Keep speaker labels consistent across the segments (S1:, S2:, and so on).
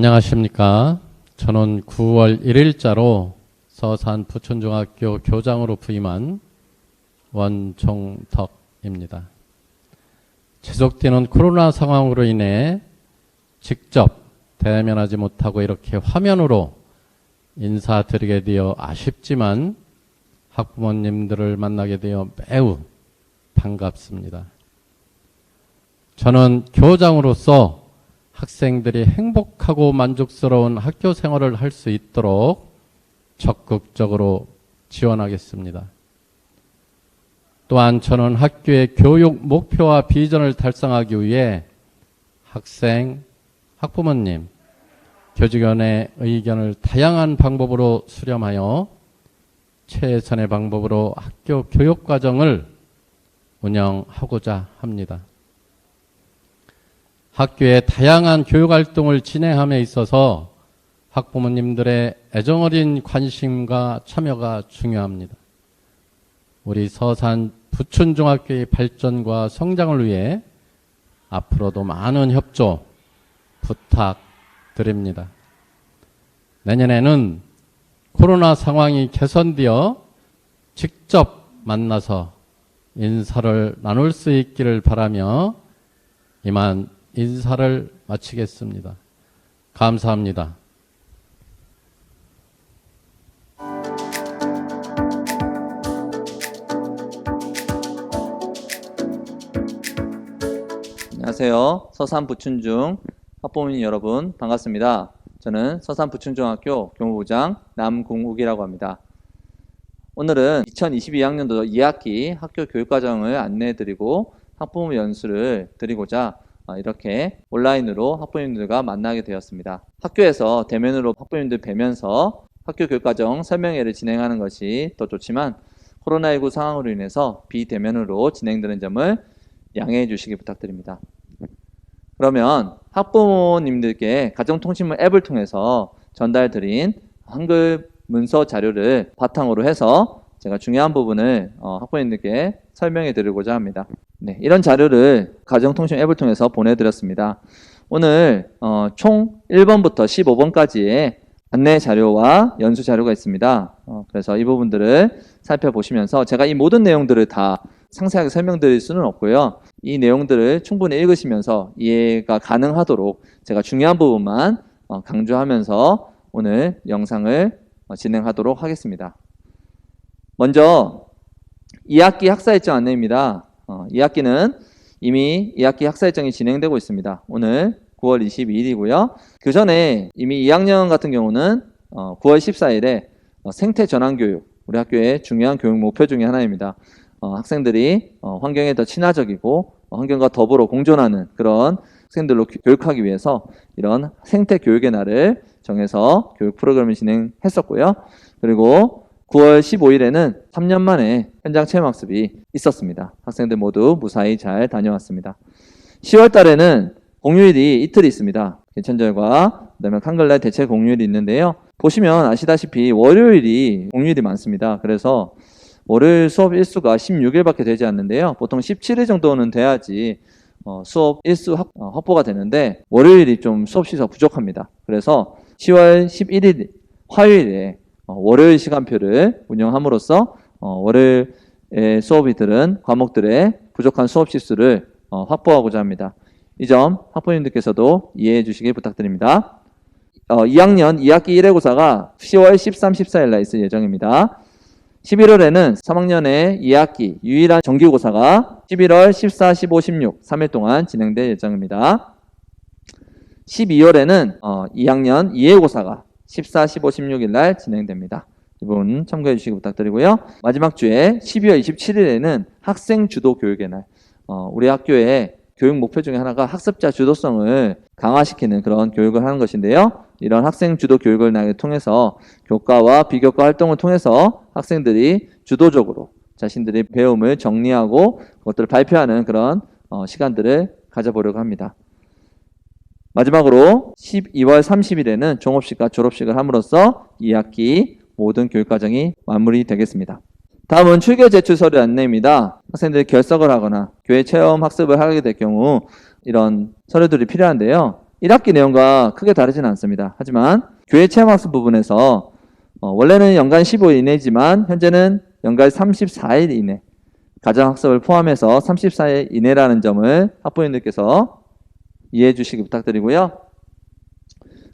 S1: 안녕하십니까. 저는 9월 1일자로 서산 부천중학교 교장으로 부임한 원종덕입니다. 지속되는 코로나 상황으로 인해 직접 대면하지 못하고 이렇게 화면으로 인사드리게 되어 아쉽지만 학부모님들을 만나게 되어 매우 반갑습니다. 저는 교장으로서 학생들이 행복하고 만족스러운 학교 생활을 할 수 있도록 적극적으로 지원하겠습니다. 또한 저는 학교의 교육 목표와 비전을 달성하기 위해 학생, 학부모님, 교직원의 의견을 다양한 방법으로 수렴하여 최선의 방법으로 학교 교육과정을 운영하고자 합니다. 학교의 다양한 교육활동을 진행함에 있어서 학부모님들의 애정어린 관심과 참여가 중요합니다. 우리 서산 부천중학교의 발전과 성장을 위해 앞으로도 많은 협조 부탁드립니다. 내년에는 코로나 상황이 개선되어 직접 만나서 인사를 나눌 수 있기를 바라며 이만 인사를 마치겠습니다. 감사합니다.
S2: 안녕하세요. 서산 부춘중 학부모님 여러분 반갑습니다. 저는 서산 부춘중학교 교무부장 남궁욱이라고 합니다. 오늘은 2022학년도 2학기 학교 교육과정을 안내해드리고 학부모 연수를 드리고자 이렇게 온라인으로 학부모님들과 만나게 되었습니다. 학교에서 대면으로 학부모님들 뵈면서 학교 교육과정 설명회를 진행하는 것이 더 좋지만 코로나19 상황으로 인해서 비대면으로 진행되는 점을 양해해 주시기 부탁드립니다. 그러면 학부모님들께 가정통신문 앱을 통해서 전달드린 한글 문서 자료를 바탕으로 해서 제가 중요한 부분을 학부모님들께 설명해 드리고자 합니다. 네, 이런 자료를 가정통신 앱을 통해서 보내드렸습니다. 오늘 총 1번부터 15번까지의 안내 자료와 연수 자료가 있습니다. 그래서 이 부분들을 살펴보시면서 제가 이 모든 내용들을 다 상세하게 설명드릴 수는 없고요. 이 내용들을 충분히 읽으시면서 이해가 가능하도록 제가 중요한 부분만 강조하면서 오늘 영상을 진행하도록 하겠습니다. 먼저 2학기 학사일정 안내입니다. 2학기는 이미 2학기 학사일정이 진행되고 있습니다. 오늘 9월 22일이고요. 그 전에 이미 2학년 같은 경우는 9월 14일에 생태 전환교육, 우리 학교의 중요한 교육 목표 중에 하나입니다. 학생들이 환경에 더 친화적이고 환경과 더불어 공존하는 그런 학생들로 교육하기 위해서 이런 생태 교육의 날을 정해서 교육 프로그램을 진행했었고요. 그리고 9월 15일에는 3년 만에 현장 체험학습이 있었습니다. 학생들 모두 무사히 잘 다녀왔습니다. 10월 달에는 공휴일이 이틀 있습니다. 개천절과 그다음에 한글날 대체 공휴일이 있는데요. 보시면 아시다시피 월요일이 공휴일이 많습니다. 그래서 월요일 수업 일수가 16일밖에 되지 않는데요. 보통 17일 정도는 돼야지 수업 일수 확보가 되는데 월요일이 좀 수업 시수가 부족합니다. 그래서 10월 11일 화요일에 월요일 시간표를 운영함으로써 월요일에 수업이 들은 과목들의 부족한 수업 시수를 확보하고자 합니다. 이 점 학부모님들께서도 이해해 주시기 부탁드립니다. 2학년 2학기 1회고사가 10월 13, 14일 날 있을 예정입니다. 11월에는 3학년의 2학기 유일한 정기고사가 11월 14, 15, 16 3일 동안 진행될 예정입니다. 12월에는 2학년 2회고사가 14, 15, 16일 날 진행됩니다. 이 부분 참고해 주시기 부탁드리고요. 마지막 주에 12월 27일에는 학생 주도 교육의 날, 우리 학교의 교육 목표 중에 하나가 학습자 주도성을 강화시키는 그런 교육을 하는 것인데요. 이런 학생 주도 교육을 통해서 교과와 비교과 활동을 통해서 학생들이 주도적으로 자신들의 배움을 정리하고 그것들을 발표하는 그런 시간들을 가져보려고 합니다. 마지막으로 12월 30일에는 종업식과 졸업식을 함으로써 2학기 모든 교육과정이 마무리되겠습니다. 다음은 출결 제출 서류 안내입니다. 학생들이 결석을 하거나 교회 체험 학습을 하게 될 경우 이런 서류들이 필요한데요. 1학기 내용과 크게 다르지는 않습니다. 하지만 교회 체험학습 부분에서 원래는 연간 15일 이내지만 현재는 연간 34일 이내, 가정학습을 포함해서 34일 이내라는 점을 학부모님들께서 이해해 주시기 부탁드리고요.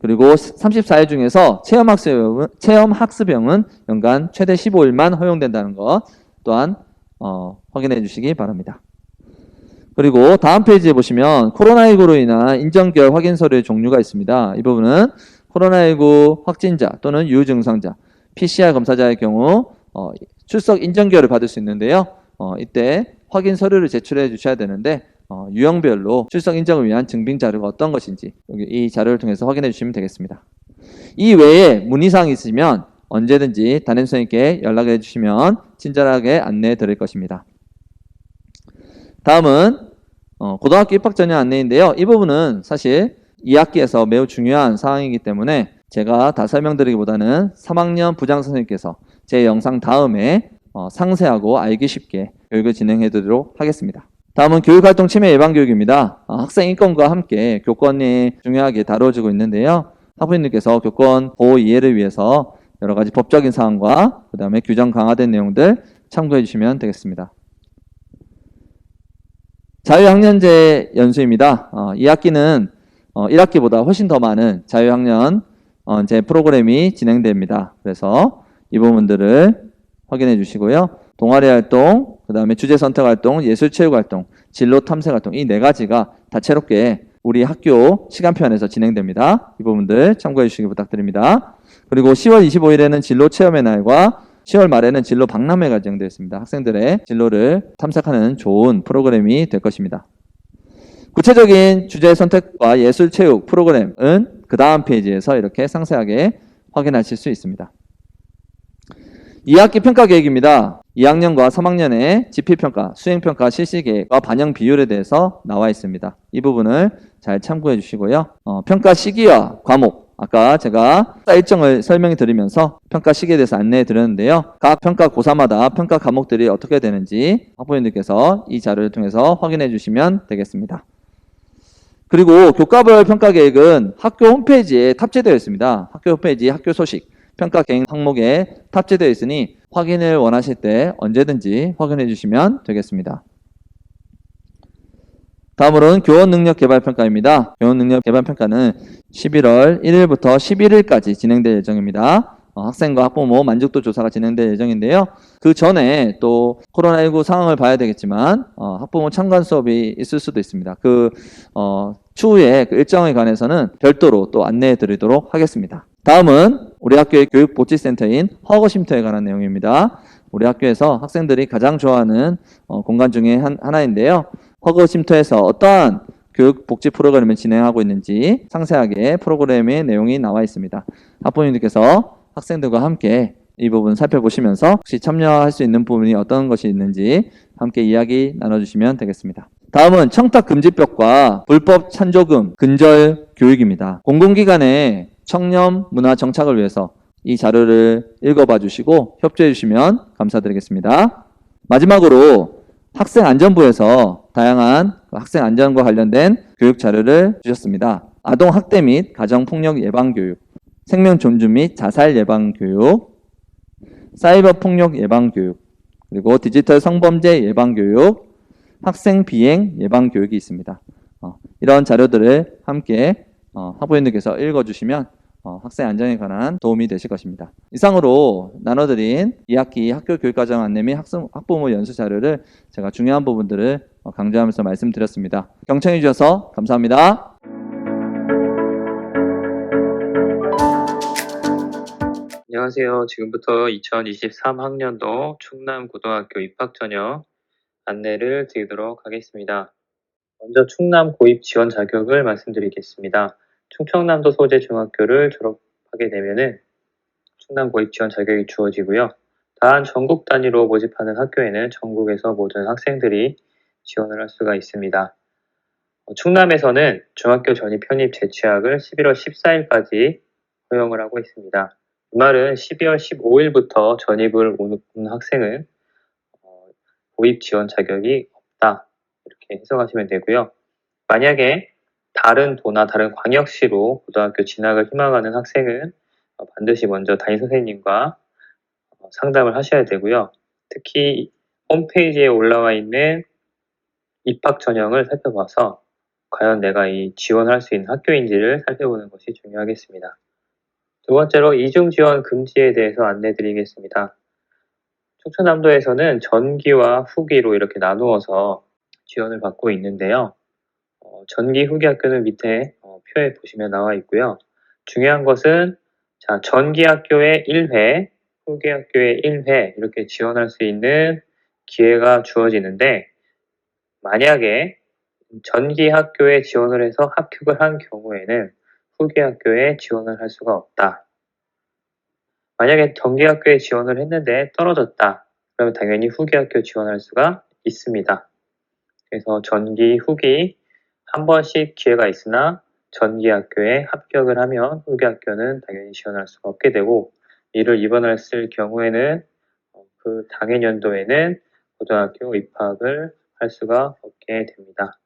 S2: 그리고 34일 중에서 체험학습형은 연간 최대 15일만 허용된다는 것 또한 확인해 주시기 바랍니다. 그리고 다음 페이지에 보시면 코로나19로 인한 인정결 확인 서류의 종류가 있습니다. 이 부분은 코로나19 확진자 또는 유증상자, PCR 검사자의 경우 출석 인정결을 받을 수 있는데요. 이때 확인 서류를 제출해 주셔야 되는데 유형별로 출석 인정을 위한 증빙 자료가 어떤 것인지 이 자료를 통해서 확인해 주시면 되겠습니다. 이 외에 문의사항이 있으시면 언제든지 담임선생님께 연락해 주시면 친절하게 안내해 드릴 것입니다. 다음은 고등학교 입학 전형 안내인데요. 이 부분은 사실 2학기에서 매우 중요한 사항이기 때문에 제가 다 설명드리기보다는 3학년 부장선생님께서 제 영상 다음에 상세하고 알기 쉽게 교육을 진행해 드리도록 하겠습니다. 다음은 교육활동 침해 예방 교육입니다. 학생 인권과 함께 교권이 중요하게 다뤄지고 있는데요. 학부모님께서 교권 보호 이해를 위해서 여러 가지 법적인 사항과 그 다음에 규정 강화된 내용들 참고해 주시면 되겠습니다. 자유학년제 연수입니다. 2학기는 1학기보다 훨씬 더 많은 자유학년제 프로그램이 진행됩니다. 그래서 이 부분들을 확인해 주시고요. 동아리 활동, 그 다음에 주제 선택 활동, 예술체육 활동, 진로 탐색 활동 이 네 가지가 다채롭게 우리 학교 시간표안에서 진행됩니다. 이 부분들 참고해 주시기 부탁드립니다. 그리고 10월 25일에는 진로 체험의 날과 10월 말에는 진로 박람회가 진행되어 있습니다. 학생들의 진로를 탐색하는 좋은 프로그램이 될 것입니다. 구체적인 주제 선택과 예술 체육 프로그램은 그 다음 페이지에서 이렇게 상세하게 확인하실 수 있습니다. 2학기 평가 계획입니다. 2학년과 3학년의 지필평가, 수행평가, 실시계획과 반영 비율에 대해서 나와 있습니다. 이 부분을 잘 참고해 주시고요. 평가 시기와 과목, 아까 제가 일정을 설명해 드리면서 평가 시기에 대해서 안내해 드렸는데요. 각 평가 고사마다 평가 과목들이 어떻게 되는지 학부모님들께서 이 자료를 통해서 확인해 주시면 되겠습니다. 그리고 교과별 평가 계획은 학교 홈페이지에 탑재되어 있습니다. 학교 홈페이지 학교 소식 평가 계획 항목에 탑재되어 있으니 확인을 원하실 때 언제든지 확인해 주시면 되겠습니다. 다음으로는 교원능력개발평가입니다. 교원능력개발평가는 11월 1일부터 11일까지 진행될 예정입니다. 학생과 학부모 만족도 조사가 진행될 예정인데요. 그 전에 또 코로나19 상황을 봐야 되겠지만 학부모 참관 수업이 있을 수도 있습니다. 추후에 그 일정에 관해서는 별도로 또 안내해 드리도록 하겠습니다. 다음은 우리 학교의 교육복지센터인 허거쉼터에 관한 내용입니다. 우리 학교에서 학생들이 가장 좋아하는 공간 중에 하나인데요. 허거쉼터에서 어떠한 교육복지 프로그램을 진행하고 있는지 상세하게 프로그램의 내용이 나와 있습니다. 학부모님들께서 학생들과 함께 이 부분 살펴보시면서 혹시 참여할 수 있는 부분이 어떤 것이 있는지 함께 이야기 나눠주시면 되겠습니다. 다음은 청탁금지법과 불법 찬조금 근절 교육입니다. 공공기관의 청렴 문화 정착을 위해서 이 자료를 읽어봐 주시고 협조해 주시면 감사드리겠습니다. 마지막으로 학생안전부에서 다양한 학생 안전과 관련된 교육 자료를 주셨습니다. 아동학대 및 가정폭력 예방교육, 생명존중 및 자살 예방교육, 사이버폭력 예방교육, 그리고 디지털 성범죄 예방교육, 학생 비행 예방교육이 있습니다. 이런 자료들을 함께 학부모님들께서 읽어주시면 학생 안전에 관한 도움이 되실 것입니다. 이상으로 나눠드린 2학기 학교 교육과정 안내 및 학부모 연수 자료를 제가 중요한 부분들을 강조하면서 말씀드렸습니다. 경청해 주셔서 감사합니다.
S3: 안녕하세요. 지금부터 2023학년도 충남고등학교 입학전형 안내를 드리도록 하겠습니다. 먼저 충남 고입 지원 자격을 말씀드리겠습니다. 충청남도 소재 중학교를 졸업하게 되면은 충남 고입 지원 자격이 주어지고요. 단 전국 단위로 모집하는 학교에는 전국에서 모든 학생들이 지원을 할 수가 있습니다. 충남에서는 중학교 전입 편입 재취학을 11월 14일까지 허용을 하고 있습니다. 이 말은 12월 15일부터 전입을 오는 학생은 고입 지원 자격이 없다 이렇게 해석하시면 되고요. 만약에 다른 도나 다른 광역시로 고등학교 진학을 희망하는 학생은 반드시 먼저 담임 선생님과 상담을 하셔야 되고요. 특히 홈페이지에 올라와 있는 입학 전형을 살펴봐서 과연 내가 이 지원할 수 있는 학교인지를 살펴보는 것이 중요하겠습니다. 두 번째로 이중 지원 금지에 대해서 안내드리겠습니다. 충청남도에서는 전기와 후기로 이렇게 나누어서 지원을 받고 있는데요. 전기 후기 학교는 밑에 표에 보시면 나와 있고요. 중요한 것은 전기 학교에 1회, 후기 학교에 1회 이렇게 지원할 수 있는 기회가 주어지는데 만약에 전기 학교에 지원을 해서 합격을 한 경우에는 후기 학교에 지원을 할 수가 없다. 만약에 전기 학교에 지원을 했는데 떨어졌다. 그러면 당연히 후기 학교 지원할 수가 있습니다. 그래서 전기, 후기 한 번씩 기회가 있으나 전기 학교에 합격을 하면 후기 학교는 당연히 지원할 수가 없게 되고 이를 입원했을 경우에는 그 당해 연도에는 고등학교 입학을 할 수가 없게 됩니다.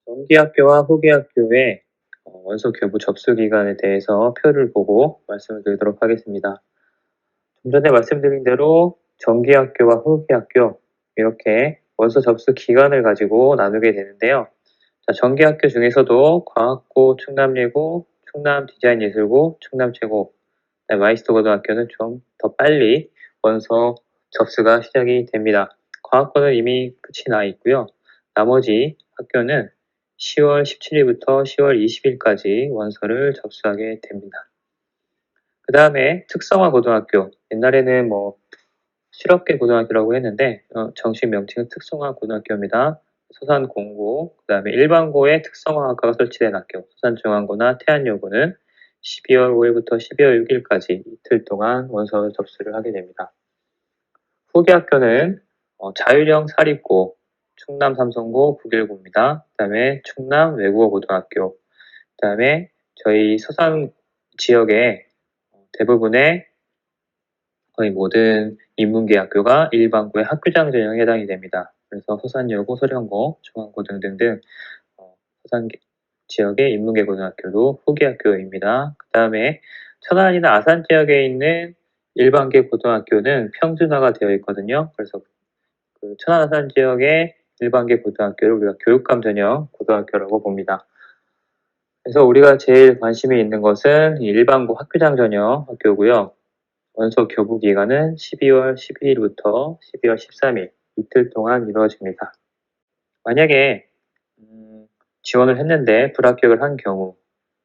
S3: 전기 학교와 후기 학교의 원서 교부 접수 기간에 대해서 표를 보고 말씀을 드리도록 하겠습니다. 좀 전에 말씀드린 대로 전기 학교와 후기 학교 이렇게 원서 접수 기간을 가지고 나누게 되는데요. 전기 학교 중에서도 과학고, 충남예고, 충남디자인예술고, 충남최고, 마이스터 고등학교는 좀 더 빨리 원서 접수가 시작이 됩니다. 과학고는 이미 끝이 나 있고요. 나머지 학교는 10월 17일부터 10월 20일까지 원서를 접수하게 됩니다. 그 다음에 특성화 고등학교, 옛날에는 실업계 고등학교라고 했는데 정식 명칭은 특성화 고등학교입니다. 서산공고, 그 다음에 일반고에 특성화학과가 설치된 학교, 서산중앙고나 태안여고는 12월 5일부터 12월 6일까지 이틀 동안 원서 접수를 하게 됩니다. 후기 학교는 자율형 사립고, 충남삼성고, 북일고입니다. 그 다음에 충남 외국어 고등학교, 그 다음에 저희 서산 지역의 대부분의 거의 모든 인문계 학교가 일반고의 학교장 전형에 해당이 됩니다. 그래서 서산여고, 서령고, 중앙고 등등등 서산 지역의 인문계 고등학교도 후기 학교입니다. 그 다음에 천안이나 아산 지역에 있는 일반계 고등학교는 평준화가 되어 있거든요. 그래서 그 천안 아산 지역의 일반계 고등학교를 우리가 교육감 전형 고등학교라고 봅니다. 그래서 우리가 제일 관심이 있는 것은 일반고 학교장 전형 학교고요. 원서 교부 기간은 12월 12일부터 12월 13일 이틀 동안 이루어집니다. 만약에 지원을 했는데 불합격을 한 경우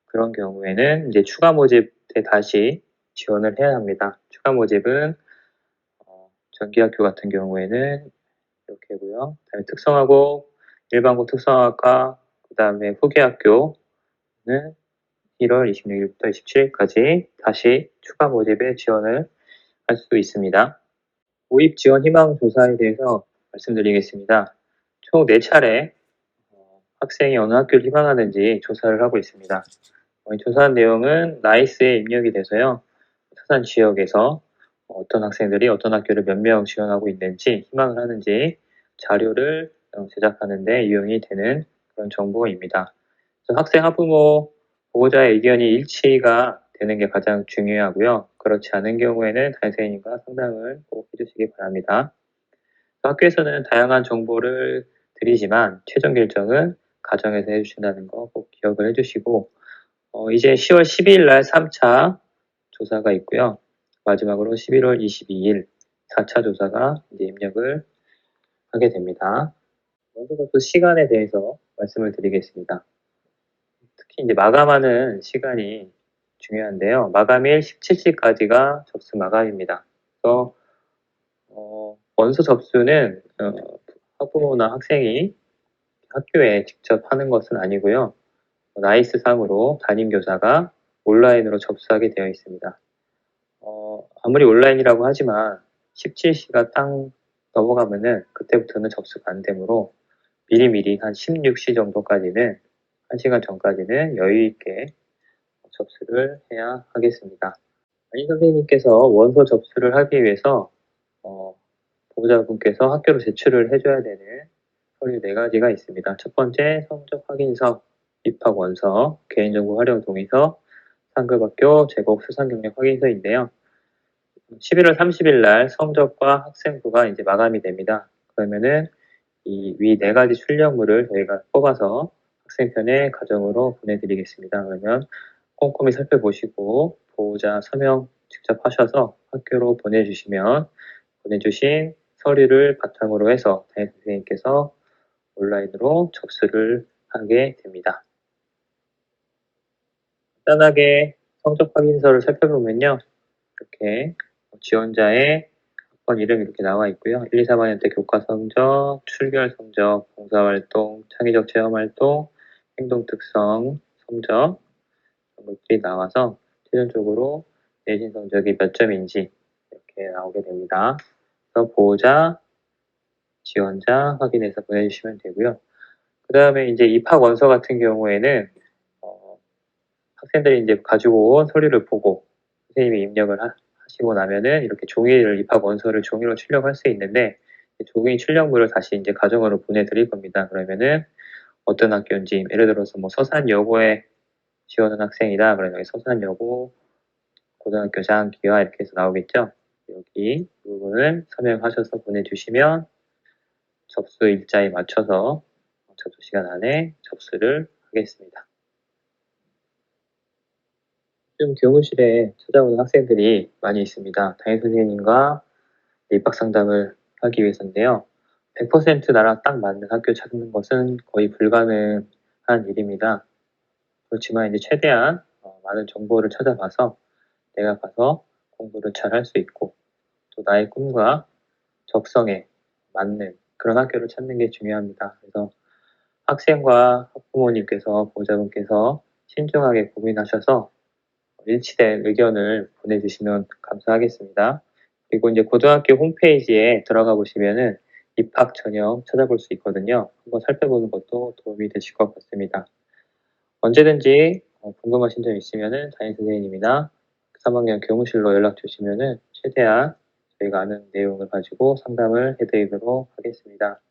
S3: 그런 경우에는 이제 추가 모집에 다시 지원을 해야 합니다. 추가 모집은 전기학교 같은 경우에는 이렇게고요. 그다음에 특성화고, 일반고 특성화과, 그다음에 후기학교는 1월 26일부터 27일까지 다시 추가 모집에 지원을 할 수 있습니다. 모집 지원 희망 조사에 대해서 말씀드리겠습니다. 총 4차례 학생이 어느 학교를 희망하는지 조사를 하고 있습니다. 조사한 내용은 나이스에 입력이 돼서요. 서산 지역에서 어떤 학생들이 어떤 학교를 몇 명 지원하고 있는지 희망을 하는지 자료를 제작하는 데 이용이 되는 그런 정보입니다. 학생 학부모 보호자의 의견이 일치가 되는 게 가장 중요하고요. 그렇지 않은 경우에는 담임 선생님과 상담을 꼭 해주시기 바랍니다. 학교에서는 다양한 정보를 드리지만 최종 결정은 가정에서 해주신다는 거 꼭 기억을 해주시고 이제 10월 12일 날 3차 조사가 있고요. 마지막으로 11월 22일 4차 조사가 이제 입력을 하게 됩니다. 먼저 또 시간에 대해서 말씀을 드리겠습니다. 특히 이제 마감하는 시간이 중요한데요. 마감일 17시까지가 접수 마감입니다. 그래서 원서 접수는 학부모나 학생이 학교에 직접 하는 것은 아니고요. 나이스 상으로 담임교사가 온라인으로 접수하게 되어 있습니다. 아무리 온라인이라고 하지만 17시가 딱 넘어가면은 그때부터는 접수가 안 되므로 미리미리 한 16시 정도까지는 1시간 전까지는 여유 있게 접수를 해야 하겠습니다. 담임 선생님께서 원서 접수를 하기 위해서 보호자분께서 학교로 제출을 해줘야 되는 서류 4가지가 있습니다. 첫 번째 성적 확인서, 입학 원서, 개인정보 활용 동의서, 상급학교 제복 수상 경력 확인서인데요. 11월 30일 날 성적과 학생부가 이제 마감이 됩니다. 그러면은 이 위 네 가지 출력물을 저희가 뽑아서 학생편의 가정으로 보내드리겠습니다. 그러면 꼼꼼히 살펴보시고 보호자 서명 직접 하셔서 학교로 보내주신 서류를 바탕으로 해서 담임 선생님께서 온라인으로 접수를 하게 됩니다. 간단하게 성적 확인서를 살펴보면요. 이렇게 지원자의 학번 이름 이렇게 나와 있고요. 1, 2, 3학년 때 교과 성적, 출결 성적, 봉사활동, 창의적 체험활동, 행동 특성 성적 이런 것들이 나와서 최종적으로 내신 성적이 몇 점인지 이렇게 나오게 됩니다. 그래서 보호자, 지원자 확인해서 보내주시면 되고요. 그 다음에 이제 입학 원서 같은 경우에는 학생들이 이제 가지고 온 서류를 보고 선생님이 입력을 하시고 나면은 이렇게 종이를 입학 원서를 종이로 출력할 수 있는데 종이 출력물을 다시 이제 가정으로 보내드릴 겁니다. 그러면은 어떤 학교인지 예를 들어서 뭐 서산여고에 지원한 학생이다. 그러면 여기 서산여고 고등학교 장기화 이렇게 해서 나오겠죠. 여기 부분을 서명하셔서 보내주시면 접수 일자에 맞춰서 접수 시간 안에 접수를 하겠습니다. 요즘 교무실에 찾아오는 학생들이 많이 있습니다. 담임 선생님과 입학 상담을 하기 위해서인데요. 100% 나랑 딱 맞는 학교 찾는 것은 거의 불가능한 일입니다. 그렇지만 이제 최대한 많은 정보를 찾아봐서 내가 가서 공부를 잘 할 수 있고 또 나의 꿈과 적성에 맞는 그런 학교를 찾는 게 중요합니다. 그래서 학생과 학부모님께서 보호자분께서 신중하게 고민하셔서 일치된 의견을 보내주시면 감사하겠습니다. 그리고 이제 고등학교 홈페이지에 들어가 보시면은 입학 전형 찾아볼 수 있거든요. 한번 살펴보는 것도 도움이 되실 것 같습니다. 언제든지 궁금하신 점 있으면은 담임 선생님이나 3학년 교무실로 연락 주시면은 최대한 저희가 아는 내용을 가지고 상담을 해드리도록 하겠습니다.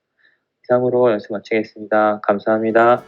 S3: 이상으로 연습 마치겠습니다. 감사합니다.